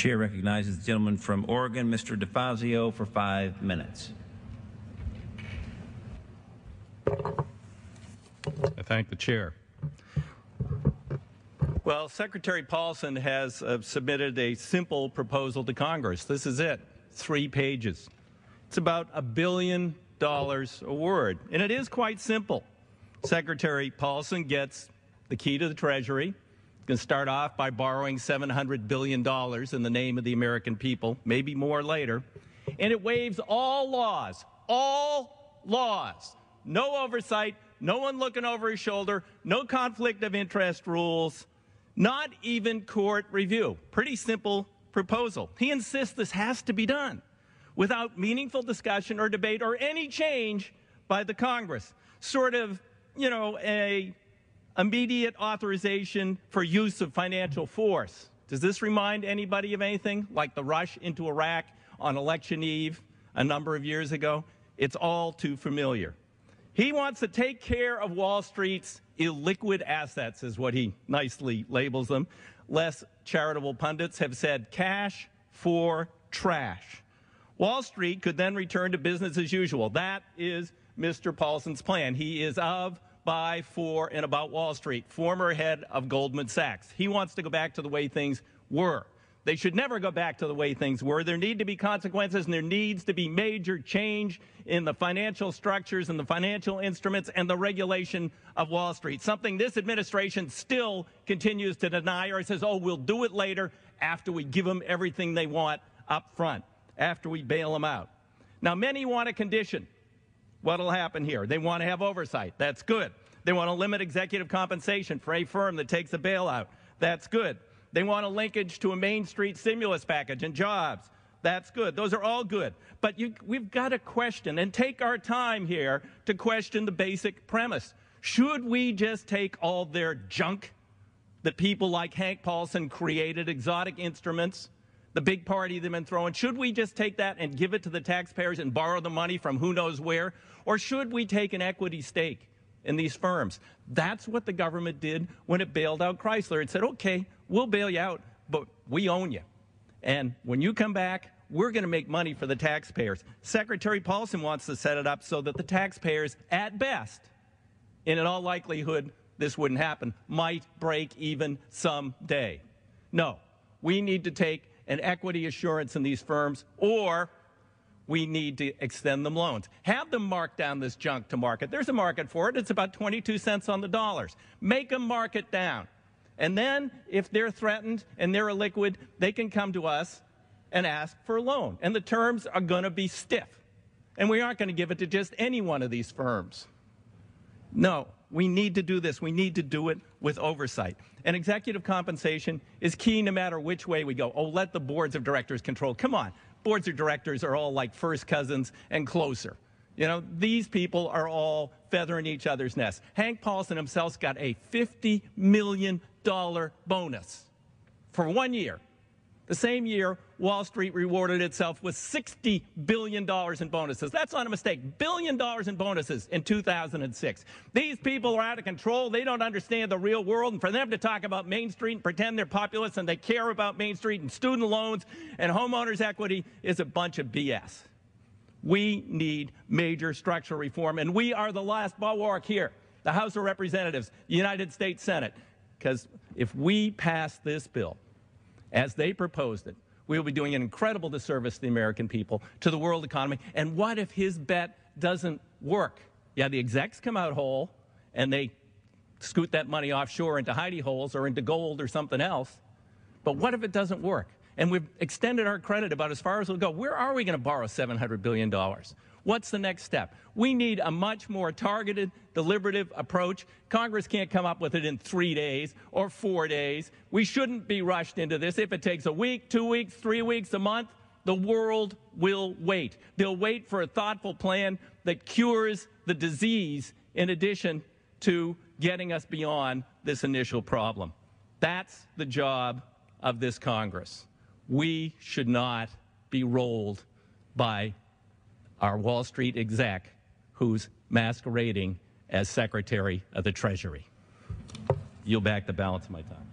chair recognizes the gentleman from Oregon, Mr. DeFazio, for 5 minutes. I thank the chair. Well, Secretary Paulson has submitted a simple proposal to Congress. This is it, 3 pages. It's about $1 billion a word, and it is quite simple. Secretary Paulson gets the key to the Treasury. He's going to start off by borrowing $700 billion in the name of the American people, maybe more later, and it waives all laws, no oversight, no one looking over his shoulder, no conflict of interest rules, not even court review. Pretty simple proposal. He insists this has to be done without meaningful discussion or debate or any change by the Congress. Sort of, a immediate authorization for use of financial force. Does this remind anybody of anything like the rush into Iraq on election eve a number of years ago? It's all too familiar. He wants to take care of Wall Street's illiquid assets, is what he nicely labels them. Less charitable pundits have said cash for trash. Wall Street could then return to business as usual. That is Mr. Paulson's plan. He is of, by, for, and about Wall Street, former head of Goldman Sachs. He wants to go back to the way things were. They should never go back to the way things were. There need to be consequences, and there needs to be major change in the financial structures and the financial instruments and the regulation of Wall Street, something this administration still continues to deny or says, oh, we'll do it later after we give them everything they want up front, after we bail them out. Now, many want a condition. What will happen here? They want to have oversight. That's good. They want to limit executive compensation for a firm that takes a bailout. That's good. They want a linkage to a Main Street stimulus package and jobs. That's good. Those are all good. But we've got to question and take our time here to question the basic premise. Should we just take all their junk that people like Hank Paulson created, exotic instruments, the big party they've been throwing, should we just take that and give it to the taxpayers and borrow the money from who knows where? Or should we take an equity stake in these firms? That's what the government did when it bailed out Chrysler. It said, okay, we'll bail you out, but we own you. And when you come back, we're going to make money for the taxpayers. Secretary Paulson wants to set it up so that the taxpayers, at best, and in all likelihood this wouldn't happen, might break even someday. No, we need to take an equity assurance in these firms, or we need to extend them loans. Have them mark down this junk to market. There's a market for it. It's about 22 cents on the dollars. Make them mark it down. And then, if they're threatened and they're illiquid, they can come to us and ask for a loan. And the terms are going to be stiff. And we aren't going to give it to just any one of these firms. No, we need to do this. We need to do it with oversight. And executive compensation is key no matter which way we go. Oh, let the boards of directors control. Come on. Boards of directors are all like first cousins and closer. These people are all feathering each other's nests. Hank Paulson himself's got a $50 million bonus for 1 year. The same year, Wall Street rewarded itself with $60 billion in bonuses. That's not a mistake. $1 billion in bonuses in 2006. These people are out of control. They don't understand the real world. And for them to talk about Main Street and pretend they're populist and they care about Main Street and student loans and homeowners' equity is a bunch of BS. We need major structural reform, and we are the last bulwark here, the House of Representatives, the United States Senate, because if we pass this bill as they proposed it, we will be doing an incredible disservice to the American people, to the world economy. And what if his bet doesn't work? Yeah, the execs come out whole, and they scoot that money offshore into hidey holes or into gold or something else. But what if it doesn't work? And we've extended our credit about as far as we'll go. Where are we going to borrow $700 billion? What's the next step? We need a much more targeted, deliberative approach. Congress can't come up with it in 3 days or 4 days. We shouldn't be rushed into this. If it takes a week, 2 weeks, 3 weeks, a month, the world will wait. They'll wait for a thoughtful plan that cures the disease in addition to getting us beyond this initial problem. That's the job of this Congress. We should not be rolled by our Wall Street exec who's masquerading as Secretary of the Treasury. Yield back the balance of my time.